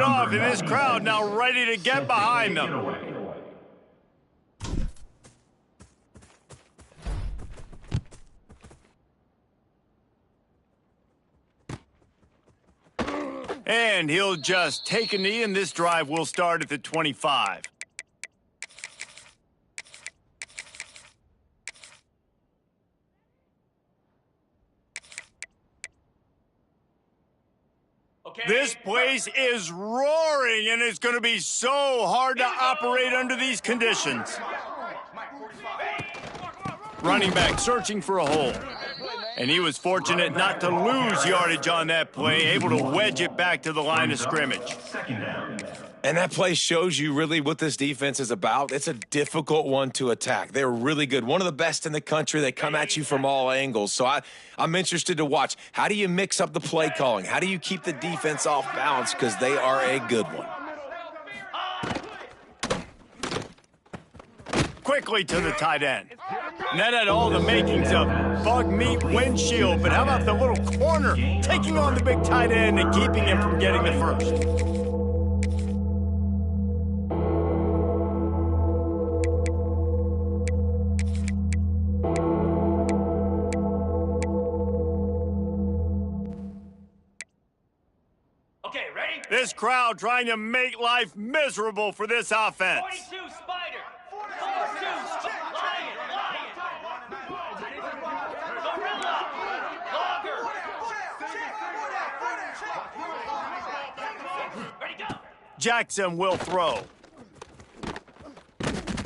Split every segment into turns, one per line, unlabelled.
off, and this crowd now ready to get behind them. And he'll just take a knee, and this drive will start at the 25. This place is roaring, and it's going to be so hard to operate under these conditions. Running back searching for a hole. And he was fortunate not to lose yardage on that play, able to wedge it back to the line of scrimmage.
And that play shows you really what this defense is about. It's a difficult one to attack. They're really good. One of the best in the country. They come at you from all angles. So I'm interested to watch. How do you mix up the play calling? How do you keep the defense off balance? Because they are a good one.
Quickly to the tight end. And that had all the makings of bug meat windshield, but how about the little corner taking on the big tight end and keeping him from getting the first?
Okay, ready?
This crowd trying to make life miserable for this offense.
42 Spider. 42 Lion. Gorilla. Logger. Ready, go.
Jackson will throw.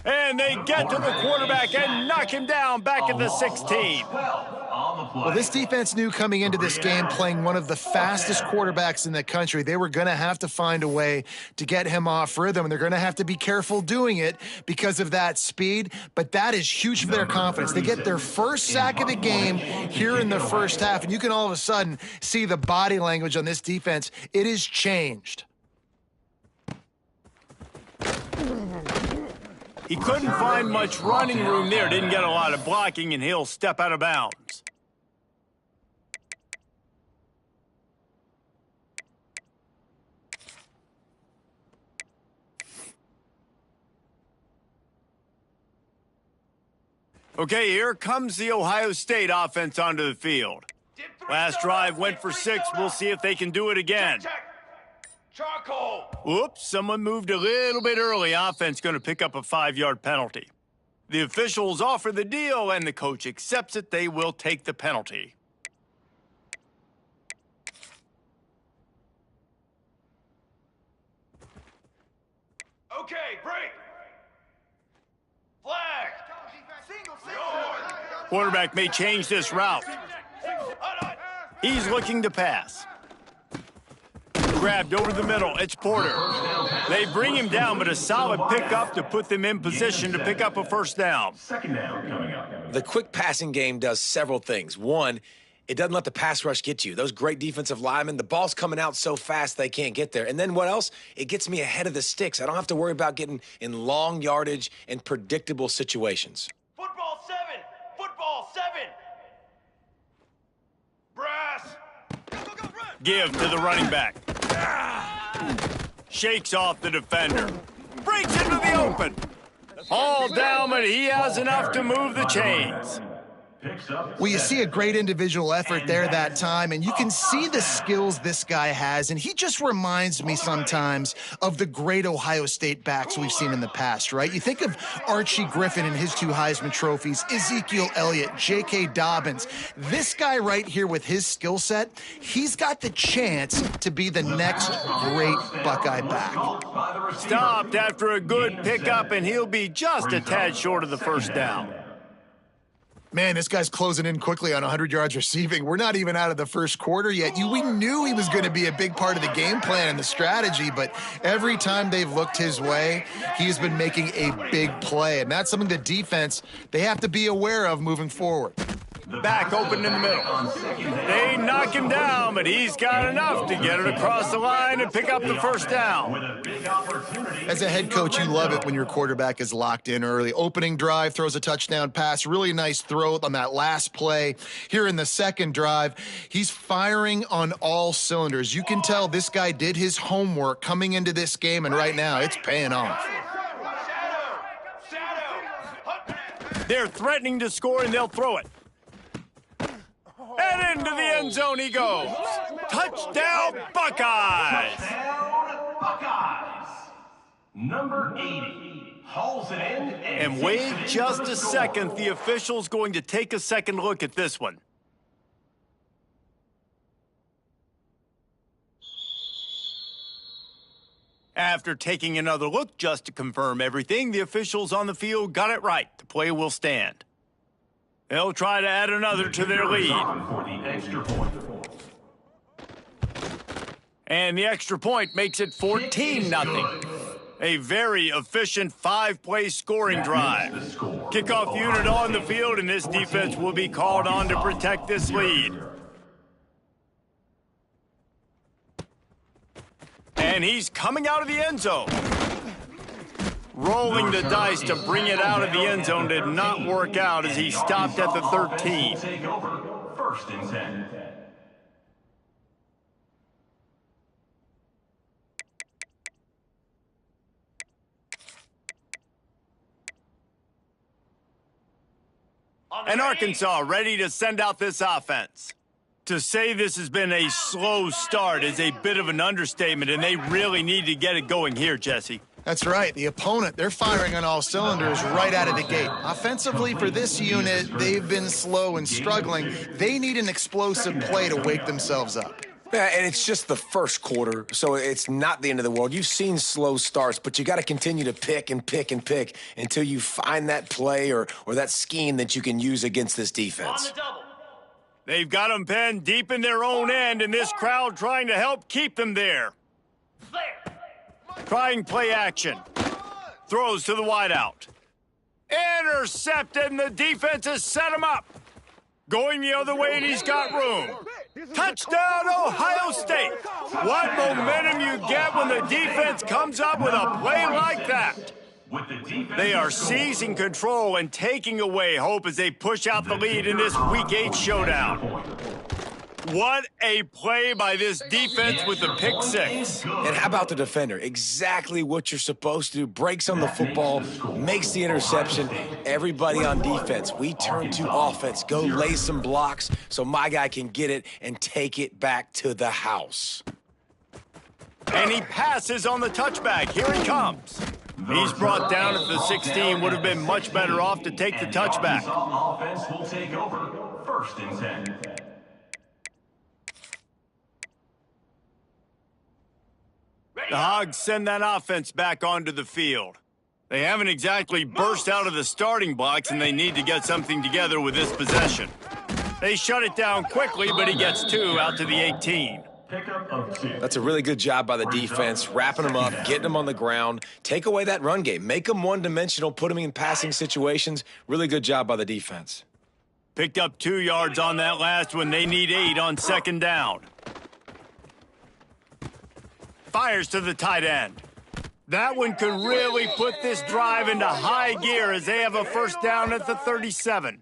And they get to the quarterback and knock him down back at the 16.
Well, this defense knew coming into this game, playing one of the fastest quarterbacks in the country, they were going to have to find a way to get him off rhythm, and they're going to have to be careful doing it because of that speed. But that is huge for their confidence. They get their first sack of the game here in the first half, and you can all of a sudden see the body language on this defense. It has changed.
He couldn't find much running room there, didn't get a lot of blocking, and he'll step out of bounds. Okay, here comes the Ohio State offense onto the field. Last drive went for 6. We'll see if they can do it again.
Charcoal.
Oops, someone moved a little bit early. Offense going to pick up a 5-yard penalty. The officials offer the deal, and the coach accepts it. They will take the penalty.
Okay, break. Flag.
Quarterback may change this route. He's looking to pass. Grabbed over the middle. It's Porter. They bring him down, but a solid pickup to put them in position to pick up a first down.
Second down coming up.
The quick passing game does several things. One, it doesn't let the pass rush get you. Those great defensive linemen, the ball's coming out so fast they can't get there. And then what else? It gets me ahead of the sticks. I don't have to worry about getting in long yardage and predictable situations.
Football 7. Football 7. Brass.
Give to the running back. Shakes off the defender. Breaks into the open. All down, but he has enough to move the chains.
Well, you see a great individual effort there that time, and you can see the skills this guy has, and he just reminds me sometimes of the great Ohio State backs we've seen in the past, right? You think of Archie Griffin and his 2 Heisman trophies, Ezekiel Elliott, J.K. Dobbins. This guy right here with his skill set, he's got the chance to be the next great Buckeye back.
Stopped after a good pickup, and he'll be just a tad short of the first down.
Man, this guy's closing in quickly on 100 yards receiving. We're not even out of the first quarter yet. We knew he was going to be a big part of the game plan and the strategy, but every time they've looked his way, he's been making a big play, and that's something the defense, they have to be aware of moving forward.
Back open in the middle. They knock him down, but he's got enough to get it across the line and pick up the first down.
As a head coach, you love it when your quarterback is locked in early. Opening drive, throws a touchdown pass, really nice throw on that last play. Here in the second drive, he's firing on all cylinders. You can tell this guy did his homework coming into this game, and right now it's paying off.
They're threatening to score, and they'll throw it. And into the end zone he goes. Touchdown, Buckeyes!
Touchdown, Buckeyes! Number 80 hauls it in.
And wait just a second. The official's going to take a second look at this one. After taking another look just to confirm everything, the officials on the field got it right. The play will stand. They'll try to add another to their lead. And the extra point makes it 14-0. A very efficient 5-play scoring drive. Kickoff unit on the field, and this defense will be called on to protect this lead. And he's coming out of the end zone. Rolling the dice to bring it out of the end zone did not work out as he stopped at the 13.
Take over, first and 10.
And Arkansas ready to send out this offense. To say this has been a slow start is a bit of an understatement, and they really need to get it going here, Jesse.
That's right. The opponent, they're firing on all cylinders right out of the gate. Offensively, for this unit, they've been slow and struggling. They need an explosive play to wake themselves up.
Yeah, and it's just the first quarter, so it's not the end of the world. You've seen slow starts, but you got to continue to pick and pick and pick until you find that play or that scheme that you can use against this defense.
They've got them penned deep in their own end, and this crowd trying to help keep them there. Trying play action. Throws to the wideout. Intercepted, and the defense has set him up. Going the other way, and he's got room. Touchdown, Ohio State. What momentum you get when the defense comes up with a play like that. They are seizing control and taking away hope as they push out the lead in this Week 8 showdown. What a play by this defense with the pick six.
And how about the defender? Exactly what you're supposed to do. Breaks on the football, makes the interception. Everybody on defense, we turn to offense. Go lay some blocks so my guy can get it and take it back to the house.
And he passes on the touchback. Here he comes. He's brought down at the 16. Would have been much better off to take the touchback.
Offense will take over, first and 10.
The Hogs send that offense back onto the field. They haven't exactly burst out of the starting blocks, and they need to get something together with this possession. They shut it down quickly, but he gets two out to the 18.
That's a really good job by the defense, wrapping them up, getting them on the ground. Take away that run game. Make them one-dimensional, put them in passing situations. Really good job by the defense.
Picked up 2 yards on that last one. They need 8 on second down. Fires to the tight end. That one could really put this drive into high gear as they have a first down at the 37.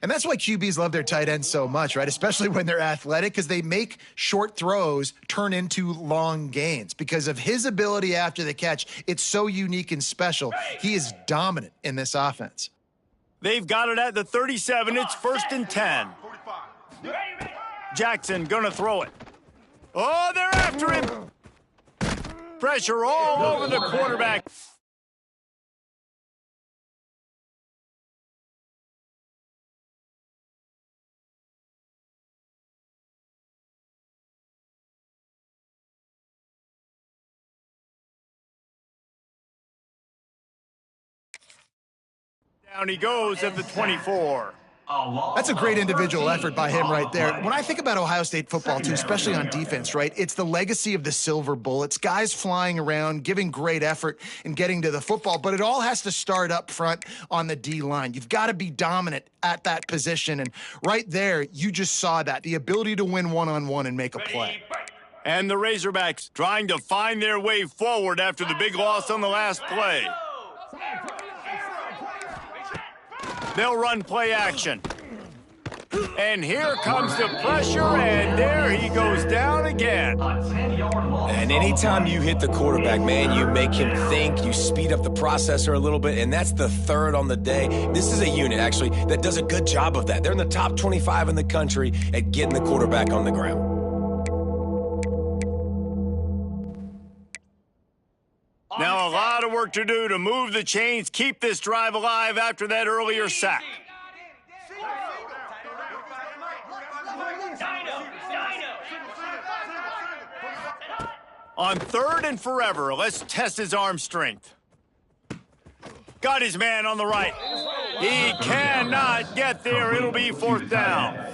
And that's why QBs love their tight ends so much, right? Especially when they're athletic, because they make short throws turn into long gains. Because of his ability after the catch, it's so unique and special. He is dominant in this offense.
They've got it at the 37. It's first and 10. Jackson gonna throw it. Oh, they're after him. Pressure all over the quarterback. Down he goes at the 24.
That's a great individual effort by him right there. When I think about Ohio State football, too, especially on defense, right, it's the legacy of the Silver Bullets, guys flying around, giving great effort and getting to the football, but it all has to start up front on the D-line. You've got to be dominant at that position, and right there, you just saw that, the ability to win one-on-one and make a play.
And the Razorbacks trying to find their way forward after the big loss on the last play. They'll run play action. And here comes the pressure, and there he goes down again.
And anytime you hit the quarterback, man, you make him think, you speed up the processor a little bit, and that's the third on the day. This is a unit, actually, that does a good job of that. They're in the top 25 in the country at getting the quarterback on the ground.
Now a lot of work to do to move the chains, keep this drive alive after that earlier sack. On 3rd and forever, let's test his arm strength. Got his man on the right. He cannot get there. It'll be 4th down.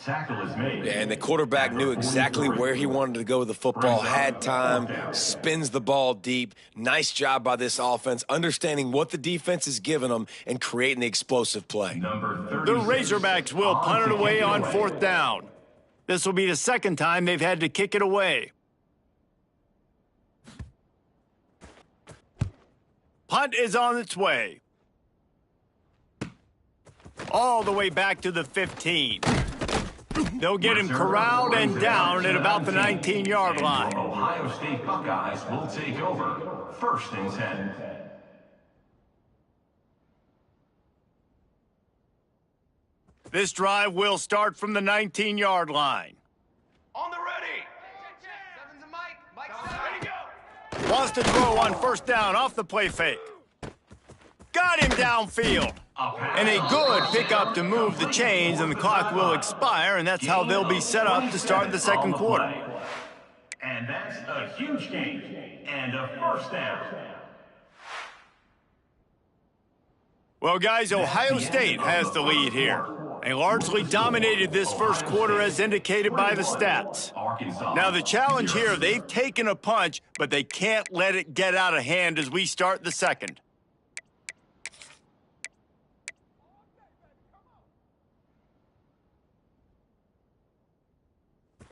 Tackle is made.
And the quarterback knew exactly where he wanted to go with the football, had time, spins the ball deep. Nice job by this offense, understanding what the defense is giving them and creating the explosive play.
The Razorbacks will punt it away on 4th down. This will be the 2nd time they've had to kick it away. Punt is on its way. All the way back to the 15. They'll get him corralled and down at about the 19-yard line.
Ohio State Buckeyes will take over. 1st and 10.
This drive will start from the 19-yard line.
On the ready. Ready to go.
Wants to throw on 1st down off the play fake. Got him downfield. And a good pickup to move the chains, and the clock will expire, and that's how they'll be set up to start the 2nd quarter.
And that's a huge gain and a 1st down.
Well, guys, Ohio State has the lead here. They largely dominated this 1st quarter as indicated by the stats. Now, the challenge here, they've taken a punch, but they can't let it get out of hand as we start the 2nd.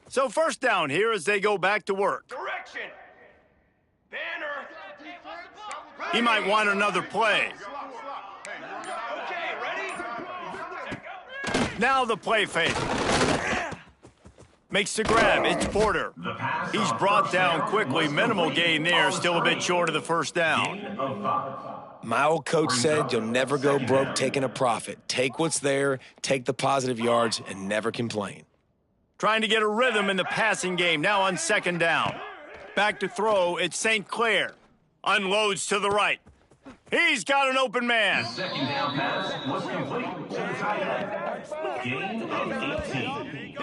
So 1st down here as they go back to work.
Direction. Banner.
He might want another play.
Okay, ready?
Now the play fake. Makes the grab. It's Porter. He's brought down quickly. Minimal gain there. Still a bit short of the 1st down.
My old coach said you'll never go broke taking a profit. Take what's there, take the positive yards, and never complain.
Trying to get a rhythm in the passing game. Now on 2nd down. Back to throw. It's St. Clair. Unloads to the right. He's got an open man.
2nd down pass was complete to the tight end. Gain of 18.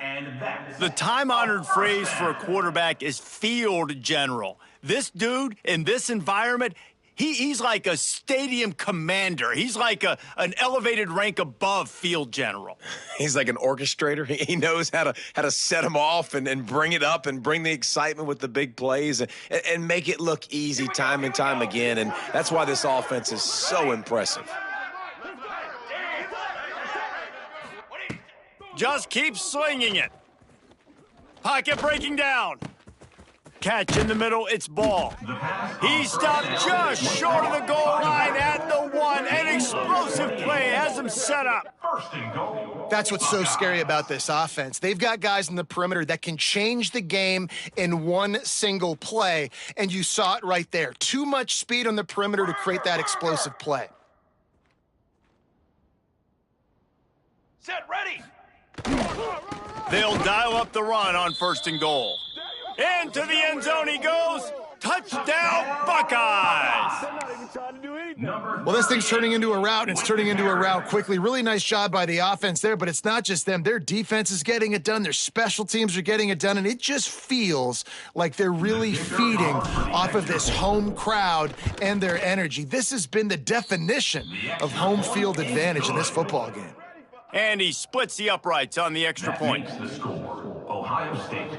And that's
The time-honored phrase for a quarterback is field general. This dude in this environment, he's like a stadium commander. He's like an elevated rank above field general.
He's like an orchestrator. He knows how to set them off and bring it up and bring the excitement with the big plays and make it look easy time and time again. And that's why this offense is so impressive.
Just keep slinging it. Pocket breaking down. Catch in the middle, it's ball. He stopped just short of the goal line at the 1. An explosive play has him set up.
1st and goal.
That's what's so scary about this offense. They've got guys in the perimeter that can change the game in one single play, and you saw it right there. Too much speed on the perimeter to create that explosive play.
Set ready.
They'll dial up the run on 1st and goal. Into the end zone he goes. Touchdown, Buckeyes!
Well, this thing's turning into a rout, and it's turning into a rout quickly. Really nice job by the offense there, but it's not just them. Their defense is getting it done. Their special teams are getting it done, and it just feels like they're really feeding off of this home crowd and their energy. This has been the definition of home field advantage in this football game.
And he splits the uprights on the extra
That
point.
makes the score. Ohio State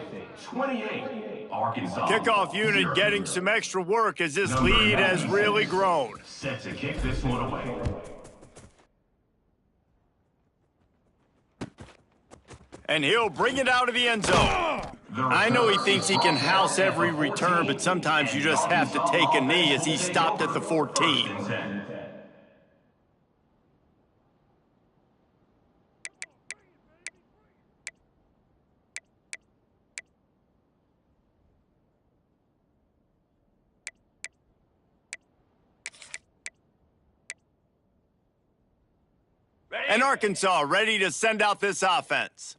28, Arkansas.
Kickoff unit
0.
getting some extra work as this
Number
lead has
96,
really grown.
Set to kick this one away.
And he'll bring it out of the end zone. I know he thinks he can house every return, but sometimes you just have to take a knee as he stopped at the 14. And Arkansas ready to send out this offense.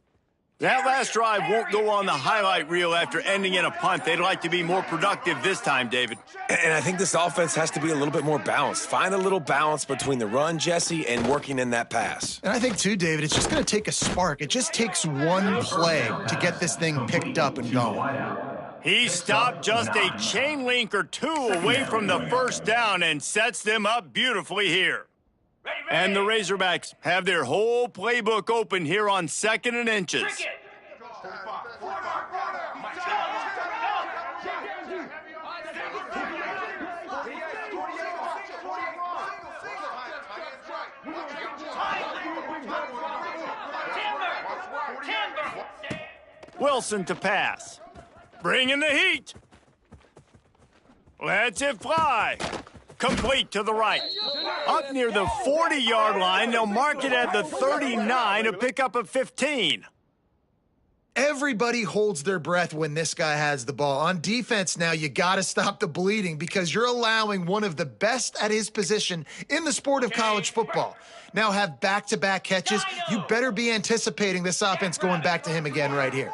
That last drive won't go on the highlight reel after ending in a punt. They'd like to be more productive this time, David.
And I think this offense has to be a little bit more balanced. Find a little balance between the run, Jesse, and working in that pass.
And I think, too, David, it's just going to take a spark. It just takes one play to get this thing picked up and going.
He stopped just a chain link or two away from the first down and sets them up beautifully here. And the Razorbacks have their whole playbook open here on 2nd and inches. Wilson to pass. Bringing the heat. Lets it fly. Complete to the right. Up near the 40-yard line, they'll mark it at the 39 to pick up a 15.
Everybody holds their breath when this guy has the ball. On defense now, you got to stop the bleeding because you're allowing one of the best at his position in the sport of college football. Now have back-to-back catches. You better be anticipating this offense going back to him again right here.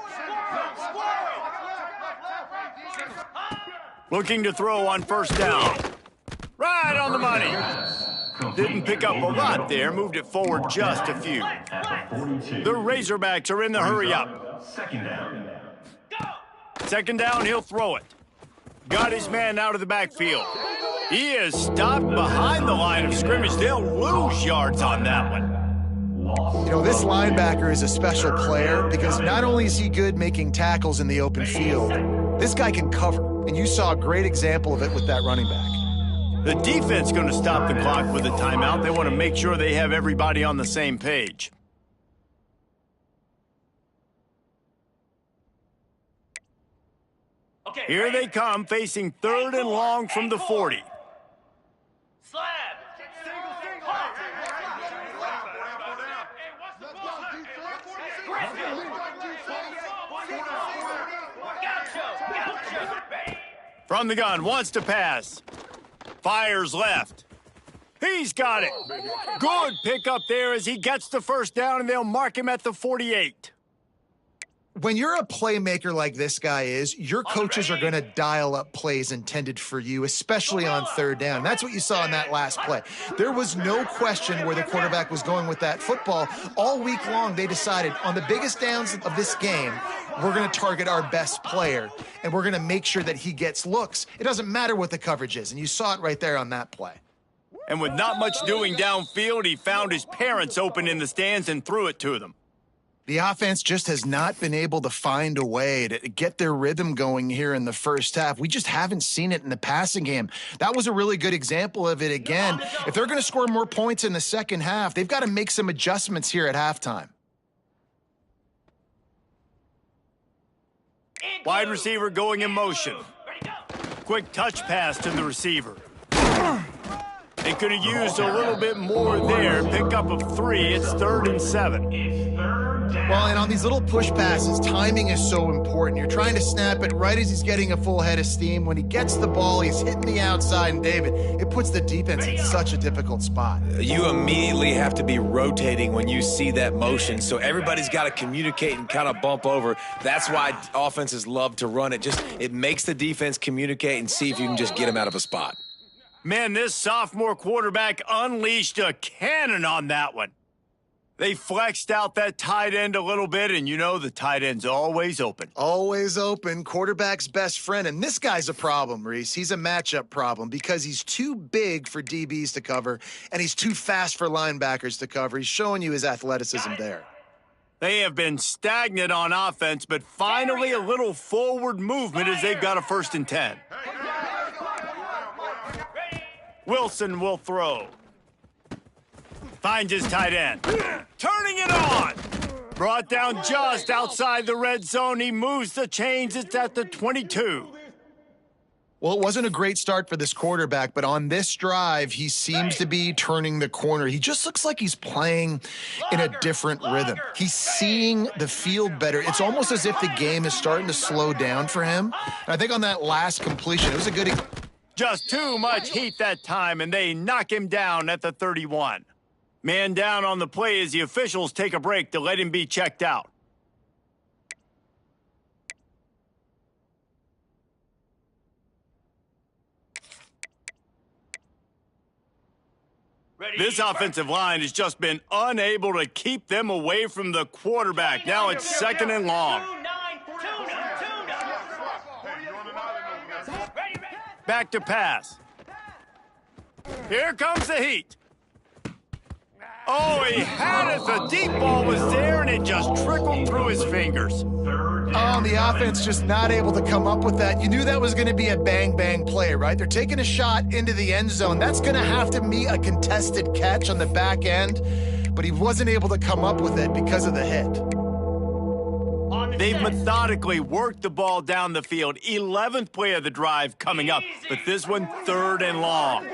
Looking to throw on first down. Right on the money. Didn't pick up a lot there, moved it forward just a few. The Razorbacks are in the hurry up. Second down, he'll throw it. Got his man out of the backfield. He is stopped behind the line of scrimmage. They'll lose yards on that one.
You know, this linebacker is a special player because not only is he good making tackles in the open field, this guy can cover. And you saw a great example of it with that running back.
The defense going to stop the clock with a timeout. They want to make sure they have everybody on the same page. Here they come, facing 3rd and long from the 40.
Slab.
From the gun, wants to pass. Fires left. He's got it. Good pickup there as he gets the first down, and they'll mark him at the 48.
When you're a playmaker like this guy is, your coaches are going to dial up plays intended for you, especially on 3rd down. That's what you saw in that last play. There was no question where the quarterback was going with that football. All week long, they decided on the biggest downs of this game, we're going to target our best player, and we're going to make sure that he gets looks. It doesn't matter what the coverage is, and you saw it right there on that play.
And with not much doing downfield, he found his parents open in the stands and threw it to them.
The offense just has not been able to find a way to get their rhythm going here in the first half. We just haven't seen it in the passing game. That was a really good example of it again. If they're going to score more points in the second half, they've got to make some adjustments here at halftime.
Wide receiver going in motion. Quick touch pass to the receiver. They could have used a little bit more there. Pick up of 3. It's 3rd and 7.
Well, and on these little push passes, timing is so important. You're trying to snap it right as he's getting a full head of steam. When he gets the ball, he's hitting the outside, and David, it puts the defense in such a difficult spot.
You immediately have to be rotating when you see that motion, so everybody's got to communicate and kind of bump over. That's why offenses love to run it. It makes the defense communicate and see if you can just get him out of a spot.
Man, this sophomore quarterback unleashed a cannon on that one. They flexed out that tight end a little bit, and you know the tight end's always open.
Always open, quarterback's best friend. And this guy's a problem, Reese. He's a matchup problem because he's too big for DBs to cover, and he's too fast for linebackers to cover. He's showing you his athleticism there.
They have been stagnant on offense, but finally a little forward movement as they've got a 1st and 10. Wilson will throw. Finds his tight end. Turning it on. Brought down just outside the red zone. He moves the chains. It's at the 22.
Well, it wasn't a great start for this quarterback, but on this drive, he seems to be turning the corner. He just looks like he's playing in a different rhythm. He's seeing the field better. It's almost as if the game is starting to slow down for him. And I think on that last completion, it was a good...
Just too much heat that time, and they knock him down at the 31. Man down on the play as the officials take a break to let him be checked out. This offensive line has just been unable to keep them away from the quarterback. Now it's 2nd and long. Back to pass. Here comes the heat. Oh, he had it. The deep ball was there, and it just trickled through his fingers.
Oh, the offense just not able to come up with that. You knew that was going to be a bang-bang play, right? They're taking a shot into the end zone. That's going to have to be a contested catch on the back end, but he wasn't able to come up with it because of the hit.
They've methodically worked the ball down the field. 11th play of the drive coming up, but this one 3rd and long.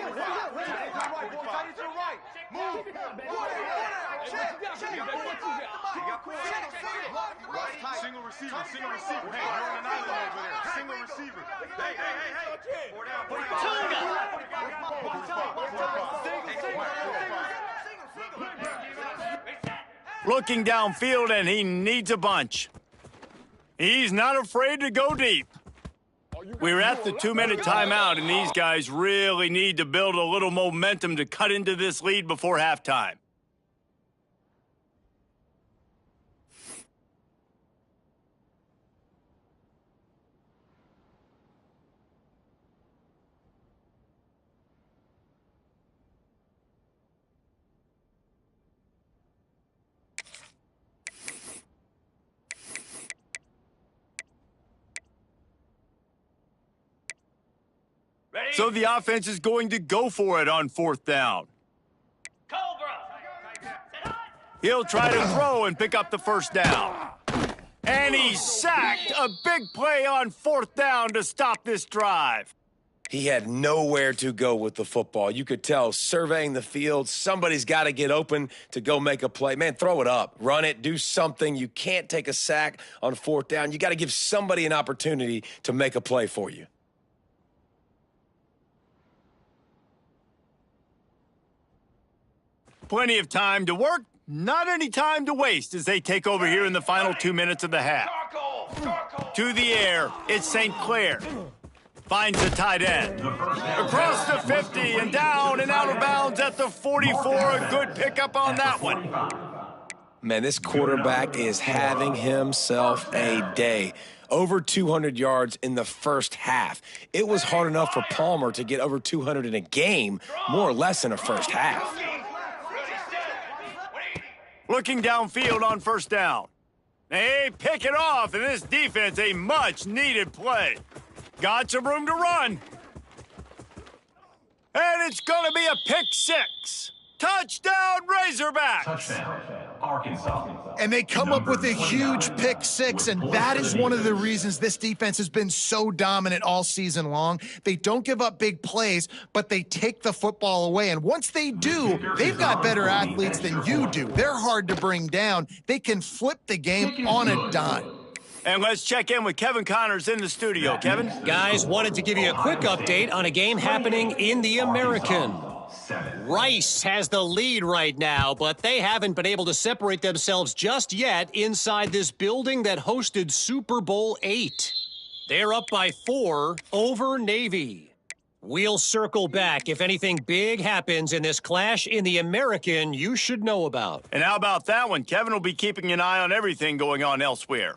Single receiver. Hey, you're on an island over there. Single receiver. Hey.
Looking downfield, and he needs a bunch. He's not afraid to go deep. We're at the 2-minute timeout, and these guys really need to build a little momentum to cut into this lead before halftime. So the offense is going to go for it on 4th down. He'll try to throw and pick up the 1st down. And he's sacked. A big play on 4th down to stop this drive.
He had nowhere to go with the football. You could tell, surveying the field, somebody's got to get open to go make a play. Man, throw it up. Run it. Do something. You can't take a sack on 4th down. You got to give somebody an opportunity to make a play for you.
Plenty of time to work, not any time to waste as they take over here in the final 2 minutes of the half. To the air, it's St. Clair. Finds the tight end. Across the 50 and down and out of bounds at the 44. A good pickup on that one.
Man, this quarterback is having himself a day. Over 200 yards in the first half. It was hard enough for Palmer to get over 200 in a game, more or less in a first half.
Looking downfield on 1st down. They pick it off, and this defense, a much-needed play. Got some room to run. And it's going to be a pick 6. Touchdown, Razorbacks!
Touchdown, Arkansas.
And they come up with a huge pick 6, and that is one of the reasons this defense has been so dominant all season long. They don't give up big plays, but they take the football away. And once they do, they've got better athletes than you do. They're hard to bring down. They can flip the game on a dime.
And let's check in with Kevin Connors in the studio. Kevin?
Guys, wanted to give you a quick update on a game happening in the American. Rice has the lead right now, but they haven't been able to separate themselves just yet inside this building that hosted Super Bowl VIII. They're up by 4 over Navy. We'll circle back if anything big happens in this clash in the American you should know about.
And how about that one? Kevin will be keeping an eye on everything going on elsewhere.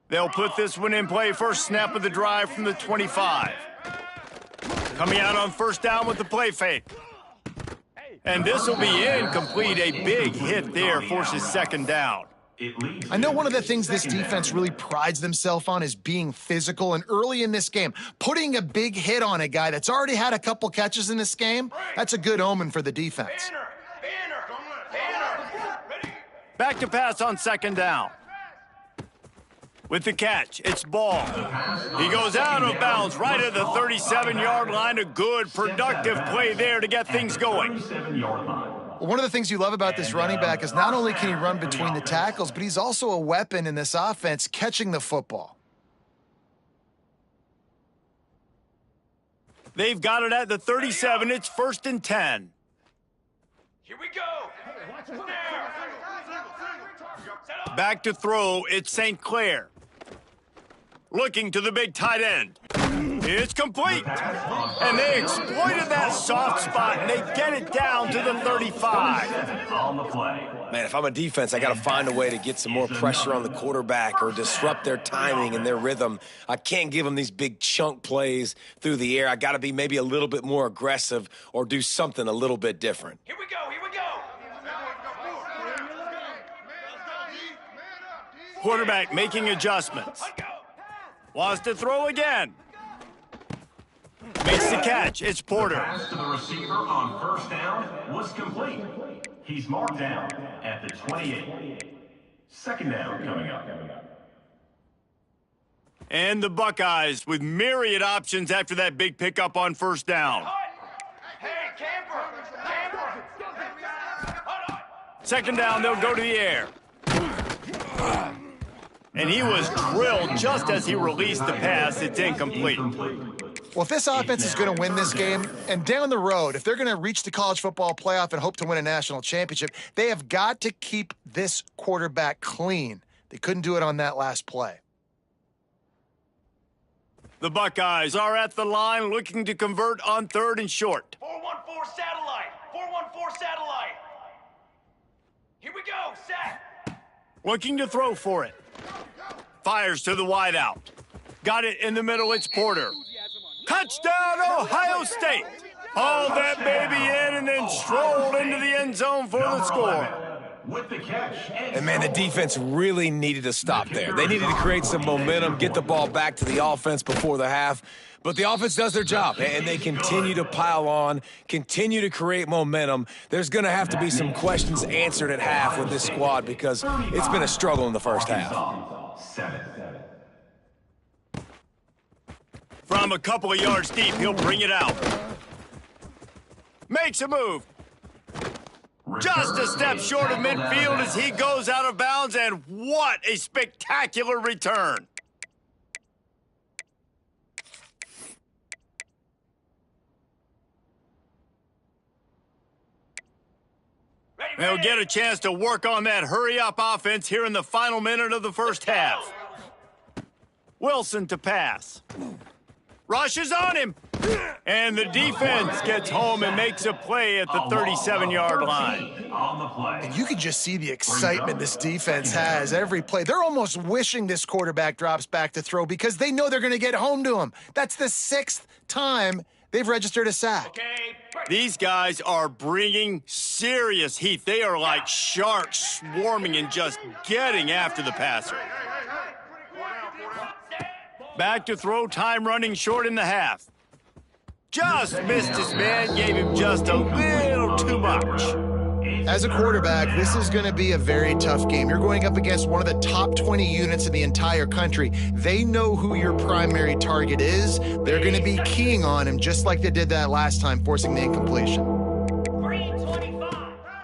They'll put this one in play first snap of the drive from the 25. Coming out on first down with the play fake. And this will be incomplete. A big hit there forces second down.
I know one of the things this defense really prides themselves on is being physical, and early in this game, putting a big hit on a guy that's already had a couple catches in this game, that's a good omen for the defense.
Back to pass on second down. With the catch, it's Ball. He goes out of bounds right at the 37-yard line. A good, productive play there to get things going.
Well, one of the things you love about this running back is not only can he run between the tackles, but he's also a weapon in this offense catching the football.
They've got it at the 37. It's 1st and 10.
Here we go.
Back to throw, it's St. Clair. Looking to the big tight end. It's complete. And they exploited that soft spot, and they get it down to the 35.
On the play.
Man, if I'm a defense, I got to find a way to get some more pressure on the quarterback or disrupt their timing and their rhythm. I can't give them these big chunk plays through the air. I got to be maybe a little bit more aggressive or do something a little bit different.
Here we go. Here we go.
Quarterback making adjustments. Wants to throw again. Makes the catch. It's Porter.
Pass to the receiver on first down was complete. He's marked down at the 28. Second down coming up.
And the Buckeyes with myriad options after that big pickup on first down.
Hey, camper. Hold on.
Second down, they'll go to the air. And he was drilled just as he released the pass. It's incomplete.
Well, if this offense is going to win this game, and down the road, if they're going to reach the college football playoff and hope to win a national championship, they have got to keep this quarterback clean. They couldn't do it on that last play.
The Buckeyes are at the line looking to convert on 3rd and short.
414 satellite. 414 satellite. Here we go. Set.
Looking to throw for it. Fires to the wideout. Got it in the middle. It's Porter. Touchdown, Ohio State. Hauled that baby in and then strolled into the end zone for the score.
With the catch.
And, man, the defense really needed to stop there. They needed to create some momentum, get the ball back to the offense before the half. But the offense does their job, and they continue to pile on, continue to create momentum. There's going to have to be some questions answered at half with this squad because it's been a struggle in the first half.
7.
From a couple of yards deep, he'll bring it out. Makes a move. Just a step short of midfield as he goes out of bounds, and what a spectacular return. They'll get a chance to work on that hurry-up offense here in the final minute of the first half. Wilson to pass. Rushes on him. And the defense gets home and makes a play at the 37-yard line.
On the play.
And you can just see the excitement this defense has every play. They're almost wishing this quarterback drops back to throw because they know they're going to get home to him. That's the 6th time they've registered a sack.
These guys are bringing serious heat. They are like sharks swarming and just getting after the passer. Back to throw, time running short in the half. Just missed his man, gave him just a little too much.
As a quarterback, this is going to be a very tough game. You're going up against one of the top 20 units in the entire country. They know who your primary target is. They're going to be keying on him just like they did that last time, forcing the incompletion.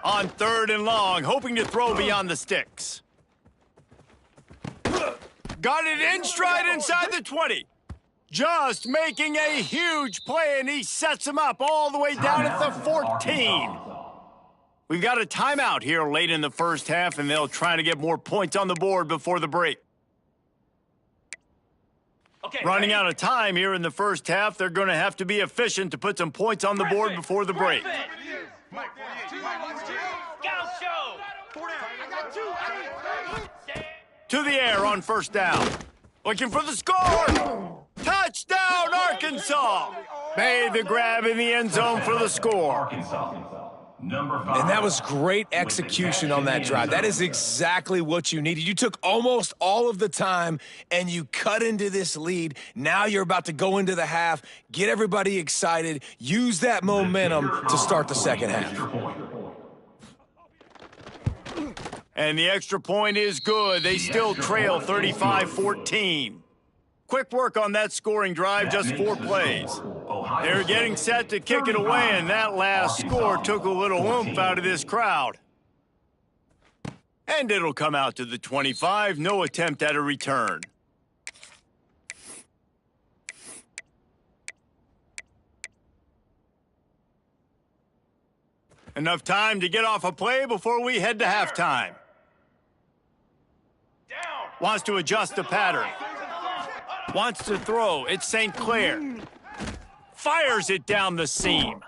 On 3rd and long, hoping to throw beyond the sticks. Got it in stride inside the 20. Just making a huge play, and he sets him up all the way down at the 14. We've got a timeout here late in the first half, and they'll try to get more points on the board before the break. Running out of time here in the first half, they're going to have to be efficient to put some points on the board before the break. To the air on first down. Looking for the score. Touchdown, Arkansas. Made the grab in the end zone for the score.
Arkansas. Number 5.
And that was great execution on that drive. That is exactly what you needed. You took almost all of the time, and you cut into this lead. Now you're about to go into the half, get everybody excited, use that momentum to start the second half.
And the extra point is good. They still trail 35-14. Quick work on that scoring drive, just 4 plays. They're getting set to kick it away, and that last score took a little oomph out of this crowd. And it'll come out to the 25, no attempt at a return. Enough time to get off a play before we head to halftime. Wants to adjust the pattern. Wants to throw. It's St. Clair. Fires it down the seam.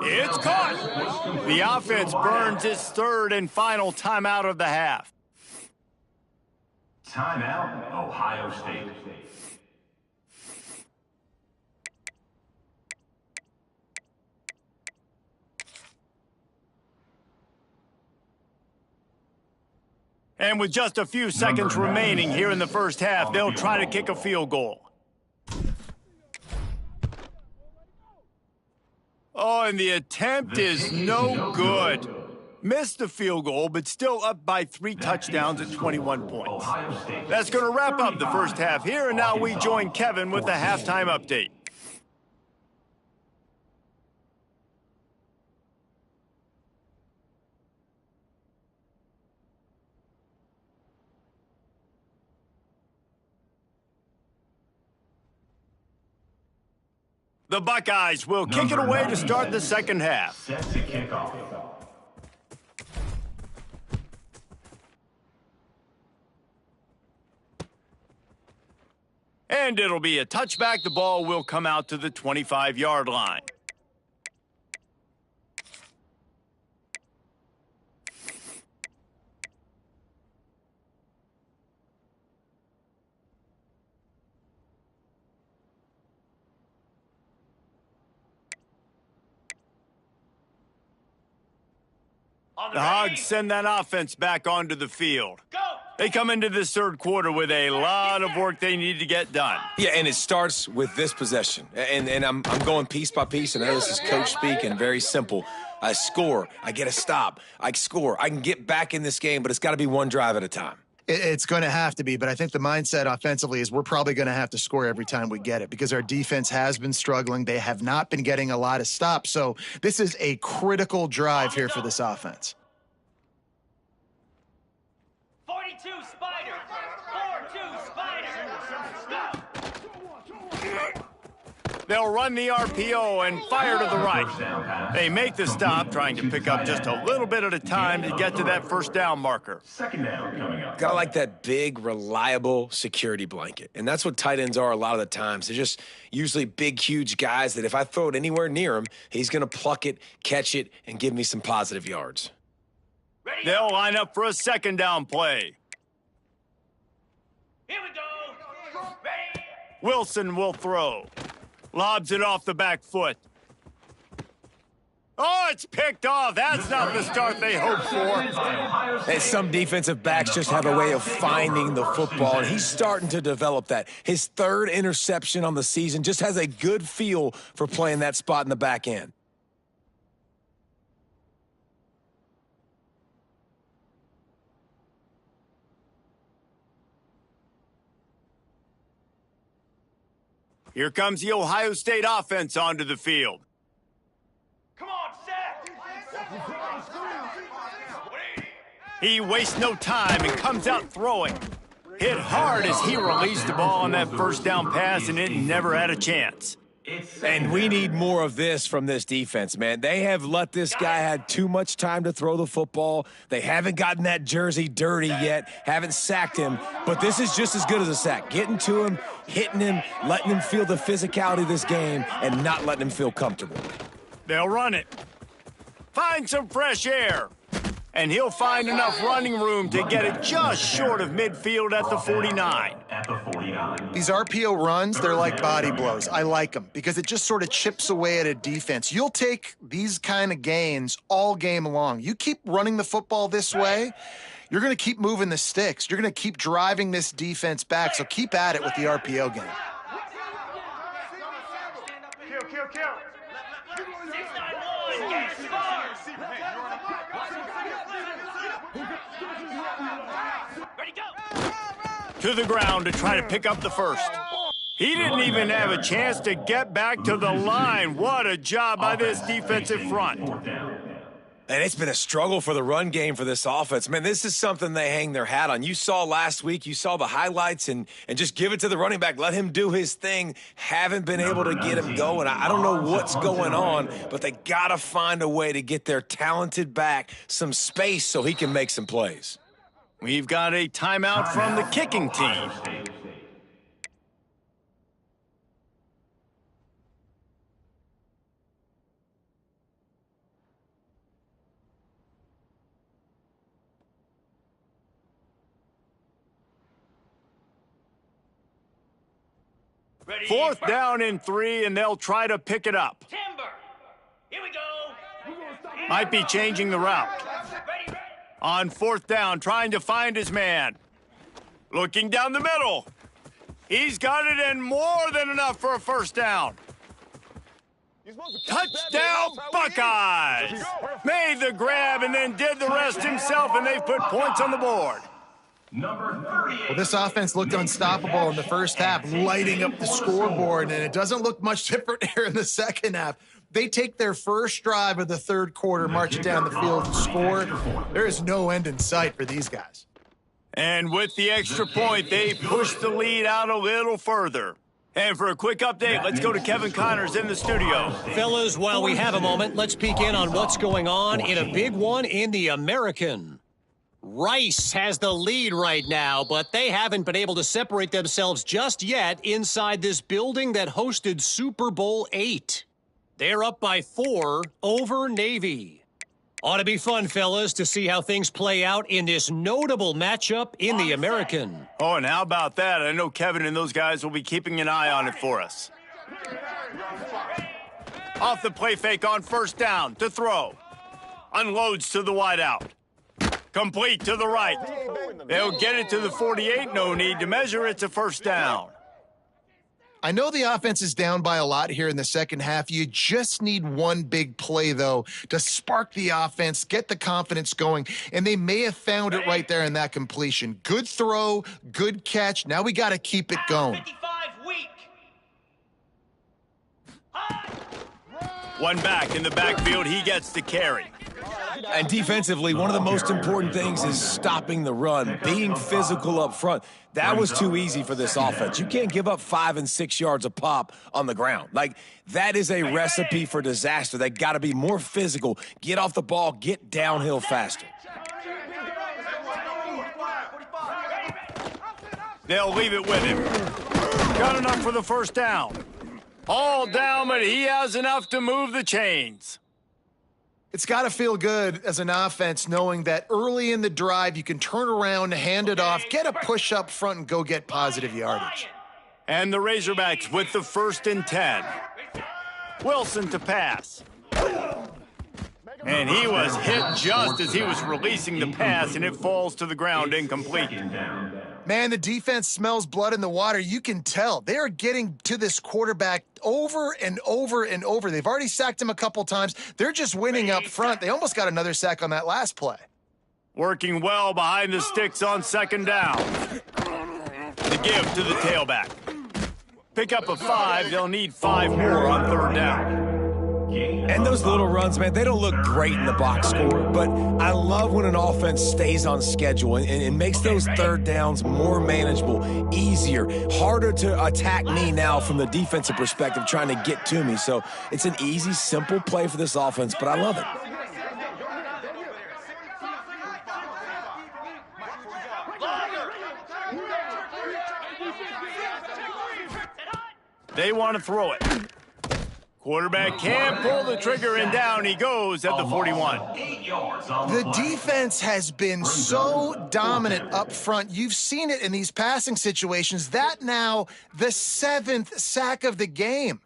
It's caught. The offense burns its third and final timeout of the half.
Timeout, Ohio State.
And with just a few seconds remaining here in the first half, they'll try to kick a field goal. Oh, and the attempt is no good. Missed the field goal, but still up by 3 touchdowns at 21 points. That's going to wrap up the first half here, and now we join Kevin with the halftime update. The Buckeyes will kick it away to start the second half.
Set to kick off.
And it'll be a touchback. The ball will come out to the 25-yard line. The Hogs send that offense back onto the field. They come into this third quarter with a lot of work they need to get done.
Yeah, and it starts with this possession. And I'm going piece by piece, and I know this is coach speak and very simple. I score, I get a stop, I score. I can get back in this game, but it's got to be one drive at a time.
It's going to have to be, but I think the mindset offensively is we're probably going to have to score every time we get it because our defense has been struggling. They have not been getting a lot of stops, so this is a critical drive here for this offense.
42 Spider. 4-2 Spider.
They'll run the RPO and fire to the right. They make the stop, trying to pick up just a little bit at a time to get to that first down marker.
Second down coming up.
Gotta like that big, reliable security blanket. And that's what tight ends are a lot of the times. They're just usually big, huge guys that if I throw it anywhere near him, he's going to pluck it, catch it, and give me some positive yards.
They'll line up for a second down play.
Here we go. Ready.
Wilson will throw. Lobs it off the back foot. Oh, it's picked off. That's not the start they hoped for.
And some defensive backs just have a way of finding the football, and he's starting to develop that. His third interception on the season just has a good feel for playing that spot in the back end.
Here comes the Ohio State offense onto the field.
Come on, set.
He wastes no time and comes out throwing. Hit hard as he released the ball on that first down pass, and it never had a chance.
And we need more of this from this defense, man. They have let this guy have too much time to throw the football. They haven't gotten that jersey dirty yet, haven't sacked him. But this is just as good as a sack. Getting to him, hitting him, letting him feel the physicality of this game, and not letting him feel comfortable.
They'll run it. Find some fresh air. And he'll find enough running room to get it just short of midfield at the 49.
These RPO runs, they're like body blows. I like them because it just sort of chips away at a defense. You'll take these kind of gains all game long. You keep running the football this way, you're going to keep moving the sticks. You're going to keep driving this defense back, so keep at it with the RPO game.
Kill.
691, get smart. Ready, go.
To the ground to try to pick up the first. He didn't even have a chance to get back to the line. What a job by this defensive front.
And it's been a struggle for the run game for this offense. Man, this is something they hang their hat on. You saw last week, you saw the highlights, and just give it to the running back. Let him do his thing. Haven't been able to get him going. I don't know what's going on, but they got to find a way to get their talented back some space so he can make some plays.
We've got a timeout from the kicking team.
Ready.
4th down and 3, and they'll try to pick it up.
Timber. Here we go.
Might be changing the route.
Ready.
On 4th down, trying to find his man. Looking down the middle. He's got it and more than enough for a first down. Touchdown, Buckeyes! Made the grab and then did the rest himself, and they've put points on the board.
Number 38.
Well, this offense looked unstoppable in the first half, lighting up the scoreboard, and it doesn't look much different here in the second half. They take their first drive of the third quarter, march it down the field, and score. There is no end in sight for these guys.
And with the extra point, they push the lead out a little further. And for a quick update, let's go to Kevin Connors in the studio.
Fellas, while we have a moment, let's peek in on what's going on in a big one in the American. Rice has the lead right now, but they haven't been able to separate themselves just yet inside this building that hosted Super Bowl VIII. They're up by 4 over Navy. Ought to be fun, fellas, to see how things play out in this notable matchup in the American.
Oh, and how about that? I know Kevin and those guys will be keeping an eye on it for us. Off the play fake on 1st down to throw. Unloads to the wideout. Complete to the right. They'll get it to the 48. No need to measure. It's a 1st down.
I know the offense is down by a lot here in the second half. You just need one big play, though, to spark the offense, get the confidence going, and they may have found it right there in that completion. Good throw, good catch. Now we got to keep it going.
55 weak.
One back in the backfield. He gets the carry.
And defensively, one of the most important things is stopping the run, being physical up front. That was too easy for this offense. You can't give up 5 and 6 yards a pop on the ground. Like, that is a recipe for disaster. They got to be more physical, get off the ball, get downhill faster.
They'll leave it with him. Got enough for the 1st down. All down, but he has enough to move the chains.
It's got to feel good as an offense knowing that early in the drive you can turn around, hand it off, get a push up front, and go get positive yardage.
And the Razorbacks with the 1st and 10. Wilson to pass. And he was hit just as he was releasing the pass, and it falls to the ground incomplete.
Man, the defense smells blood in the water. You can tell. They are getting to this quarterback over and over and over. They've already sacked him a couple times. They're just winning up front. They almost got another sack on that last play.
Working well behind the sticks on 2nd down. The give to the tailback. Pick up a 5. They'll need 5 more on 3rd down.
And those little runs, man, they don't look great in the box score, but I love when an offense stays on schedule and makes those third downs more manageable, easier, harder to attack me now from the defensive perspective trying to get to me. So it's an easy, simple play for this offense, but I love it.
They want to throw it. Quarterback can't pull the trigger, and down he goes at the 41.
The defense has been so dominant up front. You've seen it in these passing situations. That now the 7th sack of the game.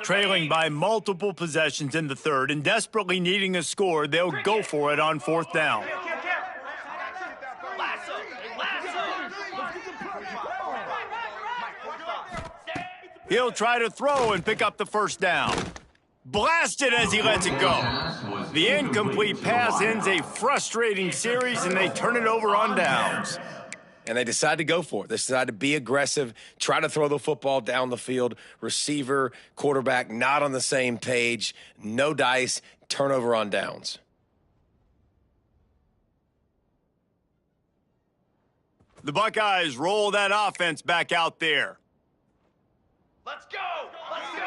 Trailing by multiple possessions in the third and desperately needing a score, they'll go for it on 4th down. He'll try to throw and pick up the 1st down. Blasted as he lets it go. The incomplete pass ends a frustrating series, and they turn it over on downs.
And they decide to go for it. They decide to be aggressive, try to throw the football down the field. Receiver, quarterback, not on the same page. No dice, turnover on downs.
The Buckeyes roll that offense back out there.
Let's go! Let's go!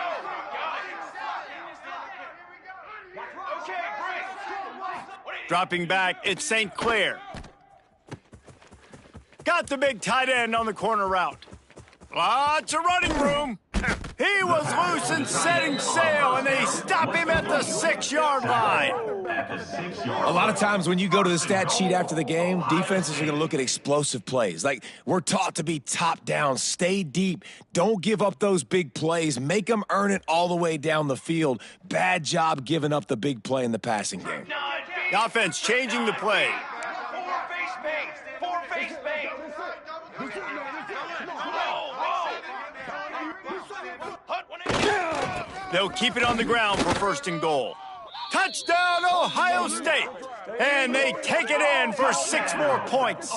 Okay, break.
Dropping back, it's St. Clair. Got the big tight end on the corner route. Lots of running room. He was loose and setting sail, and they stop him at the 6-yard line.
A lot of times when you go to the stat sheet after the game, defenses are going to look at explosive plays. Like, we're taught to be top down, stay deep, don't give up those big plays, make them earn it all the way down the field. Bad job giving up the big play in the passing game.
The offense changing the play. They'll keep it on the ground for 1st and goal. Touchdown, Ohio State! And they take it in for 6 more points.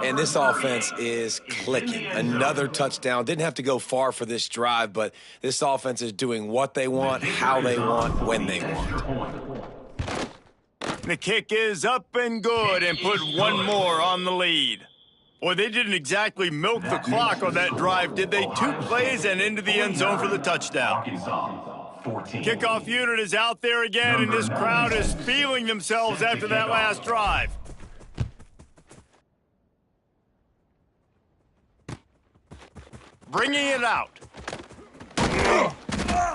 And this offense is clicking. Another touchdown. Didn't have to go far for this drive, but this offense is doing what they want, how they want, when they want.
The kick is up and good and put one more on the lead. Boy, they didn't exactly milk the clock on that drive, did they? 2 plays and into the end zone for the touchdown. Kickoff unit is out there again, and this crowd is feeling themselves after that last drive. Bringing it out.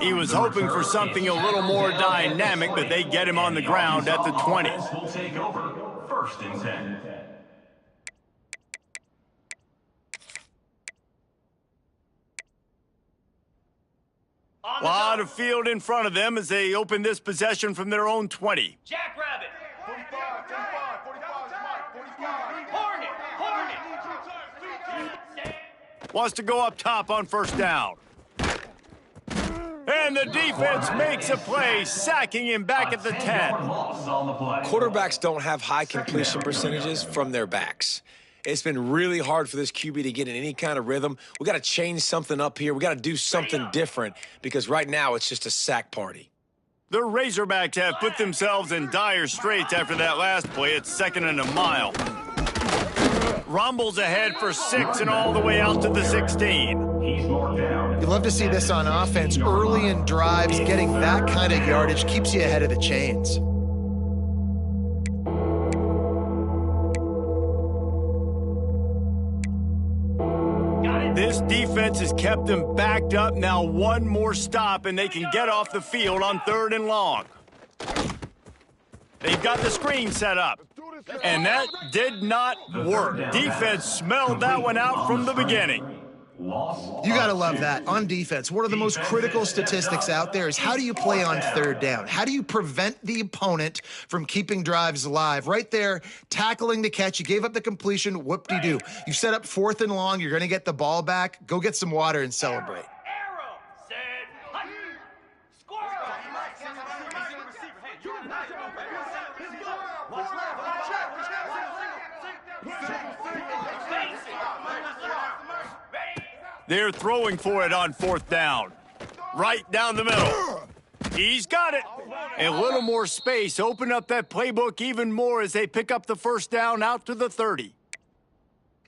He was hoping for something a little more dynamic, but they get him on the ground at the 20.
Will take over 1st and 10.
A lot of field in front of them as they open this possession from their own 20.
Jackrabbit.
45, 45, 45,
Hornet.
Wants to go up top on 1st down. And the defense makes a play, sacking him back at the 10.
Quarterbacks don't have high completion percentages from their backs. It's been really hard for this QB to get in any kind of rhythm. We got to change something up here. We got to do something different because right now it's just a sack party.
The Razorbacks have put themselves in dire straits after that last play. It's 2nd and a mile. Rumbles ahead for 6 and all the way out to the 16.
He's marked down.
You love to see this on offense. Early in drives, getting that kind of yardage keeps you ahead of the chains.
This defense has kept them backed up. Now one more stop, and they can get off the field on 3rd and long. They've got the screen set up, and that did not work. Defense smelled that one out from the beginning.
You got to love that. On defense, one of the most critical statistics out there is how do you play on 3rd down? How do you prevent the opponent from keeping drives alive? Right there, tackling the catch. You gave up the completion. Whoop-de-doo. You set up 4th and long. You're going to get the ball back. Go get some water and celebrate.
Arrow. Set. Score.
They're throwing for it on 4th down. Right down the middle. He's got it. A little more space. Open up that playbook even more as they pick up the 1st down out to the 30.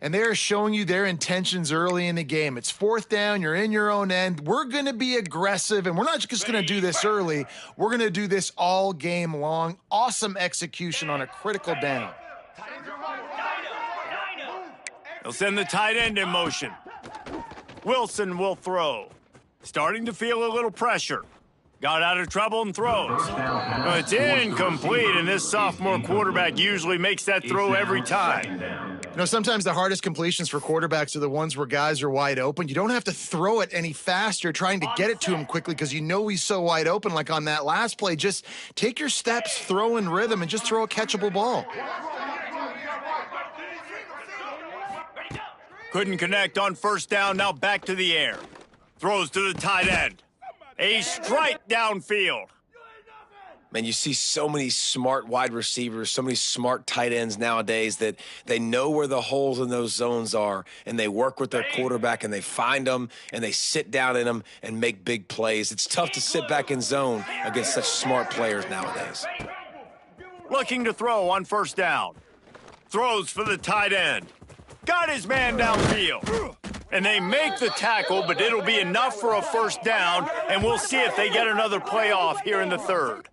And they're showing you their intentions early in the game. It's 4th down. You're in your own end. We're going to be aggressive, and we're not just going to do this early. We're going to do this all game long. Awesome execution on a critical down.
They'll send the tight end in motion. Wilson will throw. Starting to feel a little pressure. Got out of trouble and throws. It's incomplete, and this sophomore quarterback usually makes that throw every time.
You know, sometimes the hardest completions for quarterbacks are the ones where guys are wide open. You don't have to throw it any faster trying to get it to him quickly because you know he's so wide open like on that last play. Just take your steps, throw in rhythm, and just throw a catchable ball.
Couldn't connect on 1st down, now back to the air. Throws to the tight end. A strike downfield.
Man, you see so many smart wide receivers, so many smart tight ends nowadays that they know where the holes in those zones are, and they work with their quarterback, and they find them, and they sit down in them and make big plays. It's tough to sit back in zone against such smart players nowadays.
Looking to throw on 1st down. Throws for the tight end. Got his man downfield. And they make the tackle, but it'll be enough for a 1st down, and we'll see if they get another play off here in the 3rd.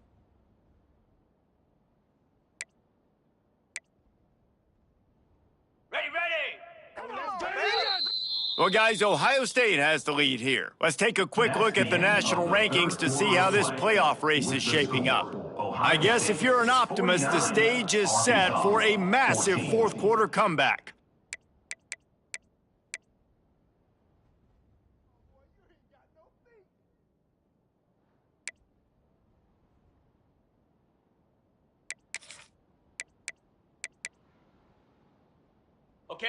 Well, guys, Ohio State has the lead here. Let's take a quick look at the national rankings to see how this playoff race is shaping up. I guess if you're an optimist, the stage is set for a massive 4th quarter comeback.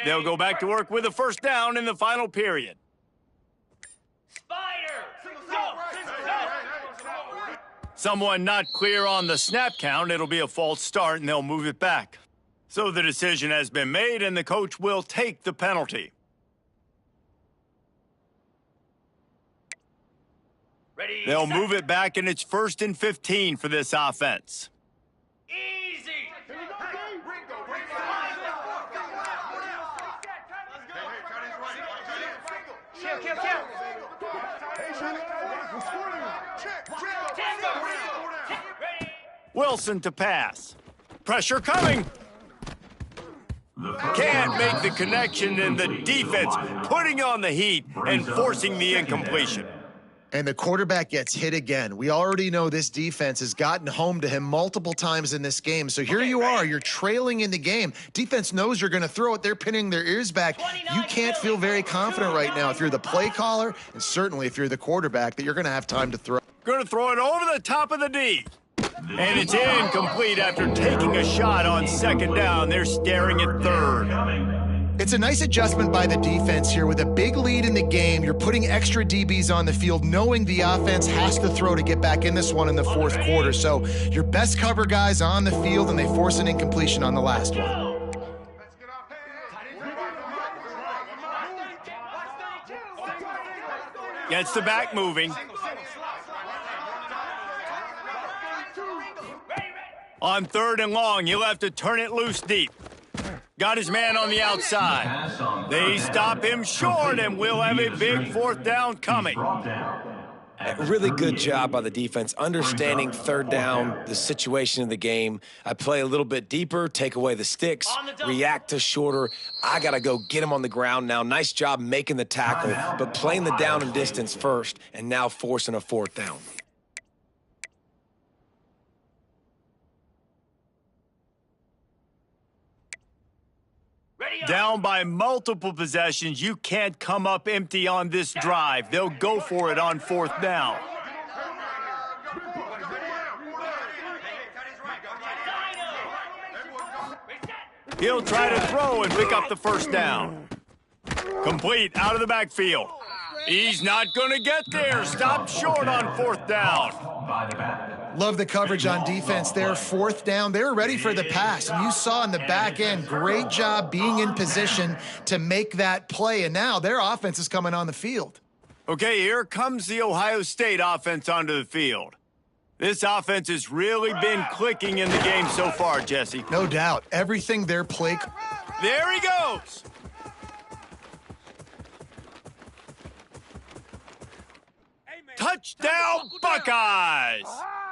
They'll go back to work with a 1st down in the final period. Someone not clear on the snap count. It'll be a false start, and they'll move it back. So the decision has been made, and the coach will take the penalty. They'll move it back, and it's 1st and 15 for this offense. Wilson to pass. Pressure coming. Can't make the connection, and the defense putting on the heat and forcing the incompletion.
And the quarterback gets hit again. We already know this defense has gotten home to him multiple times in this game. So here you are, you're trailing in the game. Defense knows you're going to throw it. They're pinning their ears back. You can't feel very confident right now if you're the play caller, and certainly if you're the quarterback, that you're going to have time to throw.
Going to throw it over the top of the D. And it's incomplete after taking a shot on 2nd down. They're staring at 3rd.
It's a nice adjustment by the defense here. With a big lead in the game, you're putting extra DBs on the field, knowing the offense has to throw to get back in this one in the 4th quarter. So your best cover guys on the field, and they force an incompletion on the last one.
Gets the back moving. On 3rd and long, you'll have to turn it loose deep. Got his man on the outside. They stop him short, and we'll have a big 4th down coming.
A really good job by the defense, understanding 3rd down, the situation of the game. I play a little bit deeper, take away the sticks, react to shorter. I got to go get him on the ground now. Nice job making the tackle, but playing the down and distance first, and now forcing a 4th down.
Down by multiple possessions, you can't come up empty on this drive. They'll go for it on 4th down. He'll try to throw and pick up the 1st down. Complete out of the backfield. He's not going to get there. Stop short on fourth down.
By the back.
Love the coverage on defense there. Fourth down, they were ready for the pass. And you saw in the back end, great job being in position to make that play. And now their offense is coming on the field.
Okay, here comes the Ohio State offense onto the field. This offense has really been clicking in the game so far, Jesse.
No doubt. Everything their play.
There he goes. Touchdown, Buckeyes!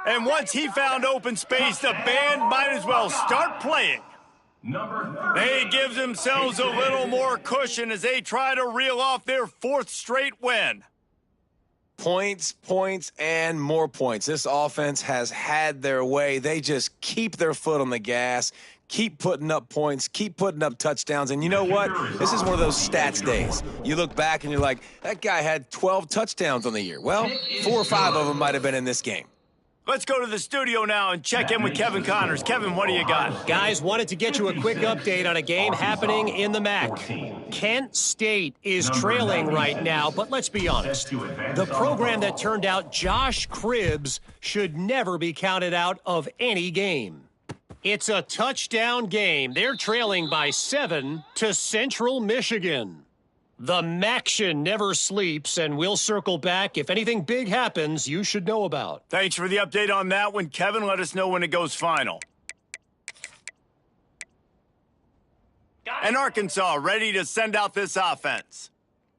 And once he found open space, the band might as well start playing. They give themselves a little more cushion as they try to reel off their fourth straight win.
Points, points, and more points. This offense has had their way. They just keep their foot on the gas, keep putting up points, keep putting up touchdowns. And you know what? This is one of those stats days. You look back and you're like, that guy had 12 touchdowns on the year. Well, 4 or 5 of them might have been in this game.
Let's go to the studio now and check in with Kevin Connors. Kevin, what do you got?
Guys, wanted to get you a quick update on a game happening in the MAC. Kent State is trailing right now, but let's be honest. The program that turned out Josh Cribbs should never be counted out of any game. It's a touchdown game. They're trailing by 7 to Central Michigan. The Maction never sleeps, and we'll circle back. If anything big happens, you should know about.
Thanks for the update on that one, Kevin. Let us know when it goes final. And Arkansas ready to send out this offense.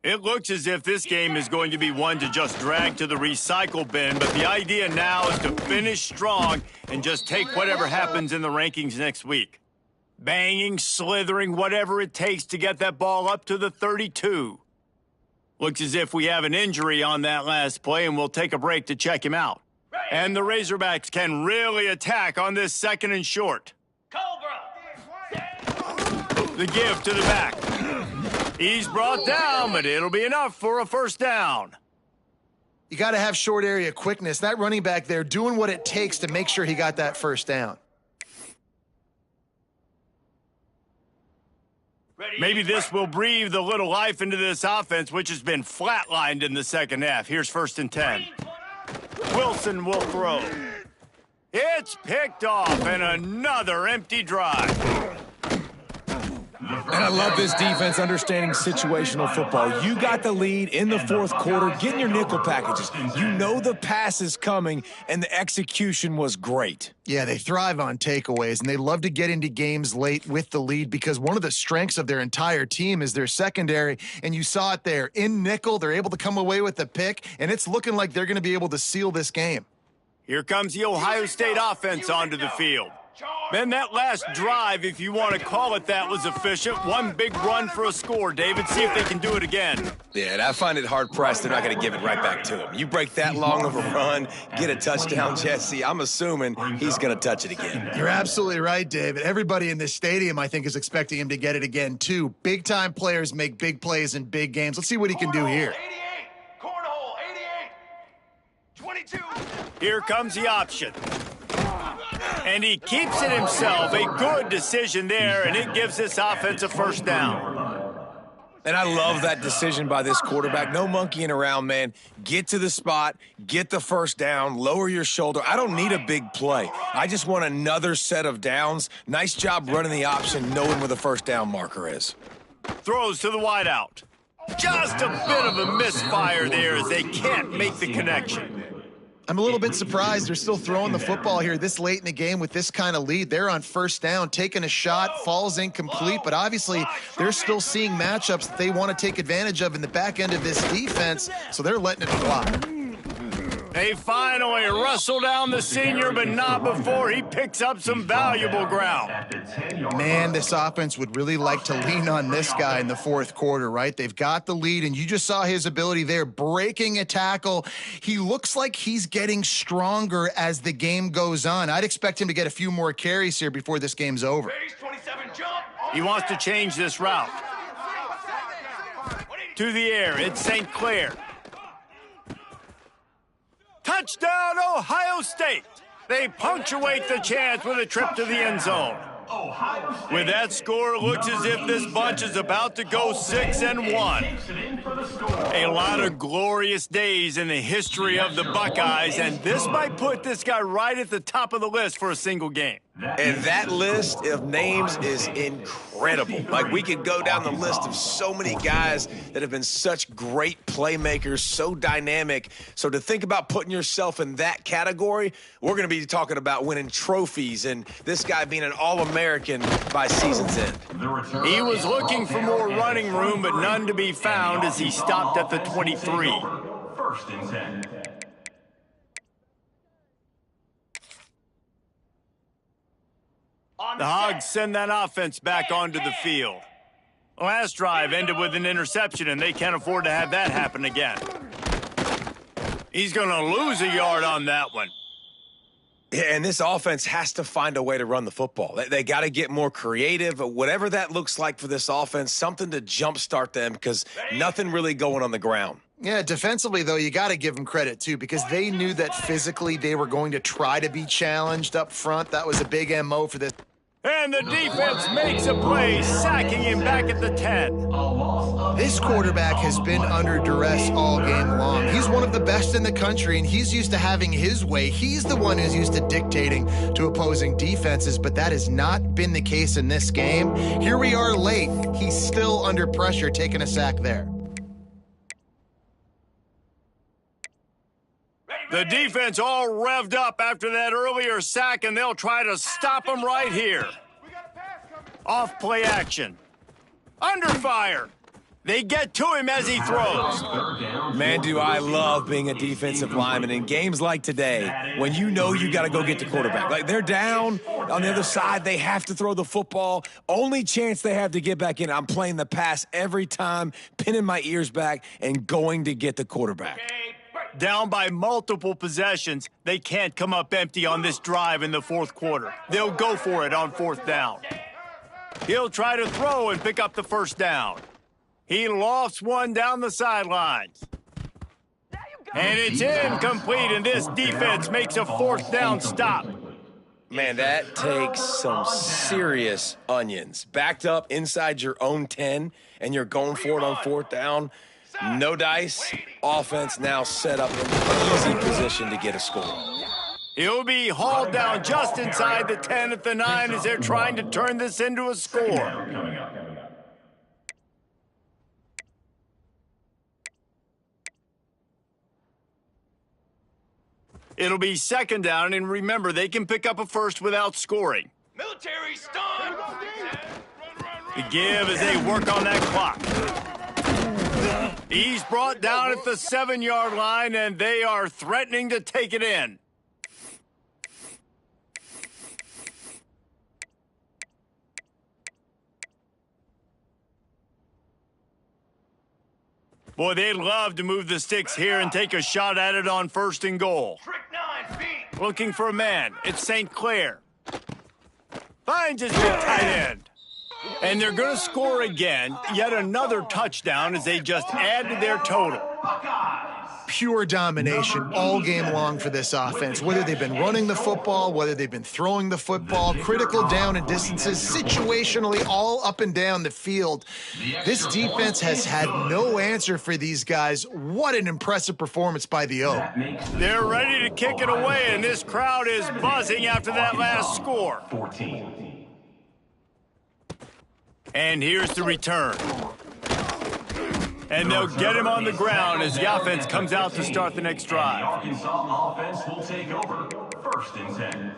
It looks as if this game is going to be one to just drag to the recycle bin, but the idea now is to finish strong and just take whatever happens in the rankings next week. Banging, slithering, whatever it takes to get that ball up to the 32. Looks as if we have an injury on that last play, and we'll take a break to check him out. And the Razorbacks can really attack on this 2nd and short. The give to the back. He's brought down, but it'll be enough for a first down.
You got to have short area quickness. That running back there doing what it takes to make sure he got that first down.
Maybe this will breathe a little life into this offense, which has been flatlined in the second half. Here's 1st and 10. Wilson will throw. It's picked off, and another empty drive.
And I love this defense understanding situational football. You got the lead in the 4th quarter, getting your nickel packages. You know the pass is coming, and the execution was great.
Yeah, they thrive on takeaways, and they love to get into games late with the lead because one of the strengths of their entire team is their secondary, and you saw it there. In nickel, they're able to come away with the pick, and it's looking like they're going to be able to seal this game.
Here comes the Ohio State offense onto the field. Man, that last drive, if you want to call it that, was efficient. One big run for a score. David, see if they can do it again.
Yeah, and I find it hard-pressed they're not going to give it right back to him. You break that long of a run, get a touchdown, Jesse, I'm assuming he's going to touch it again.
You're absolutely right, David. Everybody in this stadium, I think, is expecting him to get it again, too. Big-time players make big plays in big games. Let's see what he can do here.
88. Cornhole, 88. 22.
Here comes the option. And he keeps it himself. A good decision there, and it gives this offense a first down.
And I love that decision by this quarterback. No monkeying around, man. Get to the spot, get the first down, lower your shoulder. I don't need a big play. I just want another set of downs. Nice job running the option, knowing where the first down marker is.
Throws to the wideout. Just a bit of a misfire there as they can't make the connection.
I'm a little bit surprised they're still throwing the football here this late in the game with this kind of lead. They're on first down, taking a shot, falls incomplete, but obviously they're still seeing matchups that they want to take advantage of in the back end of this defense, so they're letting it fly.
They finally rustle down the senior, but not before he picks up some valuable ground.
Man, this offense would really like to lean on this guy in the 4th quarter, right? They've got the lead, and you just saw his ability there, breaking a tackle. He looks like he's getting stronger as the game goes on. I'd expect him to get a few more carries here before this game's over.
Base 27, jump.
He wants to change this route. To the air, it's St. Clair. Touchdown, Ohio State! They punctuate the chance with a trip to the end zone. With that score, it looks as if this bunch is about to go 6-1.
in for the score.
A lot of glorious days in the history of the Buckeyes, and this might put this guy right at the top of the list for a single game.
And that list of names is incredible. Like, we could go down the list of so many guys that have been such great playmakers, so dynamic. So to think about putting yourself in that category, we're going to be talking about winning trophies and this guy being an All-American by season's end.
He was looking for more running room, but none to be found as he stopped at the 23.
First and 10.
The Hogs send that offense back onto the field. Last drive ended with an interception, and they can't afford to have that happen again. He's going to lose a yard on that one.
Yeah, and this offense has to find a way to run the football. They got to get more creative, whatever that looks like for this offense, something to jumpstart them because nothing really going on the ground.
Yeah, defensively, though, you got to give them credit, too, because they knew that physically they were going to try to be challenged up front. That was a big MO for this.
And the defense makes a play, sacking him back at the 10.
This quarterback has been under duress all game long. He's one of the best in the country, and he's used to having his way. He's the one who's used to dictating to opposing defenses, but that has not been the case in this game. Here we are late. He's still under pressure, taking a sack there.
The defense all revved up after that earlier sack, and they'll try to stop him right here. Off play action. Under fire. They get to him as he throws.
Man, do I love being a defensive lineman in games like today when you know you got to go get the quarterback. Like, they're down on the other side. They have to throw the football. Only chance they have to get back in. I'm playing the pass every time, pinning my ears back and going to get the quarterback.
Down by multiple possessions, they can't come up empty on this drive in the fourth quarter. They'll go for it on fourth down. He'll try to throw and pick up the first down. He lofts one down the sidelines. And it's incomplete, and this defense makes a fourth down stop.
Man, that takes some serious onions. Backed up inside your own 10, and you're going for it on fourth down. No dice. Offense now set up in an easy position to get a score.
He'll be hauled down just inside the 10 at the 9 as they're trying to turn this into a score. It'll be second down, and remember, they can pick up a first without scoring.
Military stun!
The give as they work on that clock. He's brought down at the 7-yard line, and they are threatening to take it in. Boy, they'd love to move the sticks here and take a shot at it on first and goal.
Trick 9 feet!
Looking for a man. It's St. Clair. Finds his big tight end. And they're going to score again. Yet another touchdown as they just add to their total.
Pure domination all game long for this offense. Whether they've been running the football, whether they've been throwing the football, critical down and distances, situationally all up and down the field. This defense has had no answer for these guys. What an impressive performance by the O.
They're ready to kick it away, and this crowd is buzzing after that last score.
14.
And here's the return. And they'll get him on the ground as the offense comes out to start the next drive.
Arkansas offense will take over. First and 10.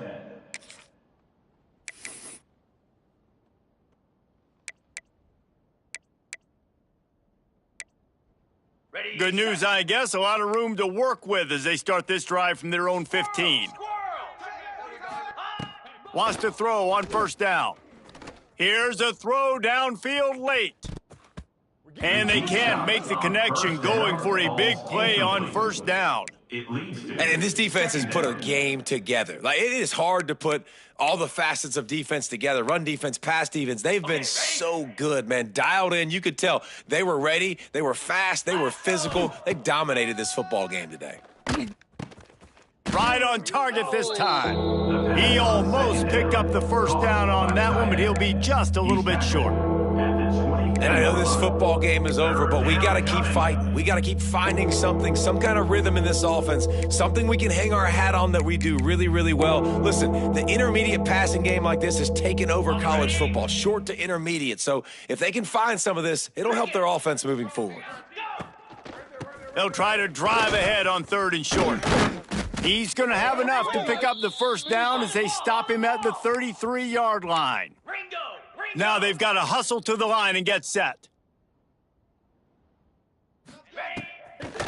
Good news, I guess. A lot of room to work with as they start this drive from their own 15. Wants to throw on first down. Here's a throw downfield late. And they can't make the connection, going for a big play on first down.
And this defense has put a game together. Like, it is hard to put all the facets of defense together. Run defense, pass defense. They've been so good, man. Dialed in. You could tell they were ready. They were fast. They were physical. They dominated this football game today.
Right on target this time. He almost picked up the first down on that one, but he'll be just a little bit short.
At the 20.
And I know this football game is over, but we got to keep fighting. We got to keep finding something, some kind of rhythm in this offense, something we can hang our hat on that we do really, really well. Listen, the intermediate passing game like this has taken over college football, short to intermediate. So if they can find some of this, it'll help their offense moving forward.
They'll try to drive ahead on 3rd and short. He's going to have enough to pick up the first down as they stop him at the 33-yard line. Now they've got to hustle to the line and get set.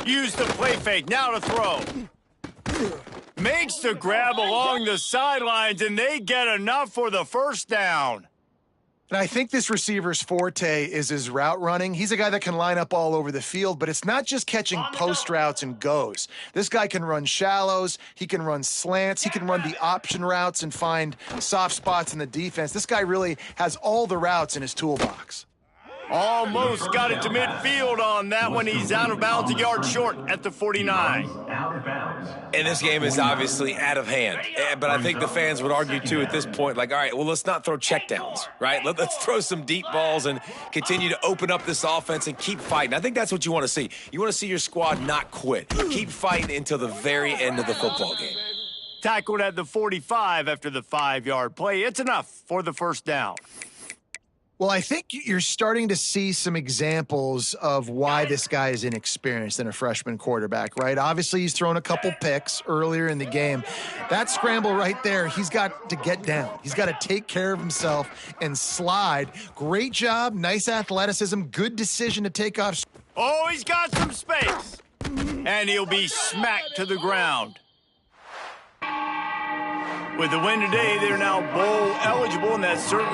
Use the play fake. Now to throw. Makes the grab along the sidelines, and they get enough for the first down.
And I think this receiver's forte is his route running. He's a guy that can line up all over the field, but it's not just catching post routes and goes. This guy can run shallows, he can run slants, he can run the option routes and find soft spots in the defense. This guy really has all the routes in his toolbox.
Almost got it to midfield on that one. He's out of bounds, a yard short at the 49.
Out of bounds.
And this game is obviously out of hand. But I think the fans would argue, too, at this point, like, all right, well, let's not throw checkdowns, right? Let's throw some deep balls and continue to open up this offense and keep fighting. I think that's what you want to see. You want to see your squad not quit. Keep fighting until the very end of the football game.
Tackled at the 45 after the 5-yard play. It's enough for the first down.
Well, I think you're starting to see some examples of why this guy is inexperienced in a freshman quarterback, right? Obviously, he's thrown a couple picks earlier in the game. That scramble right there, he's got to get down. He's got to take care of himself and slide. Great job, nice athleticism, good decision to take off.
Oh, he's got some space. And he'll be smacked to the ground. With the win today, they're now bowl eligible, and that's certainly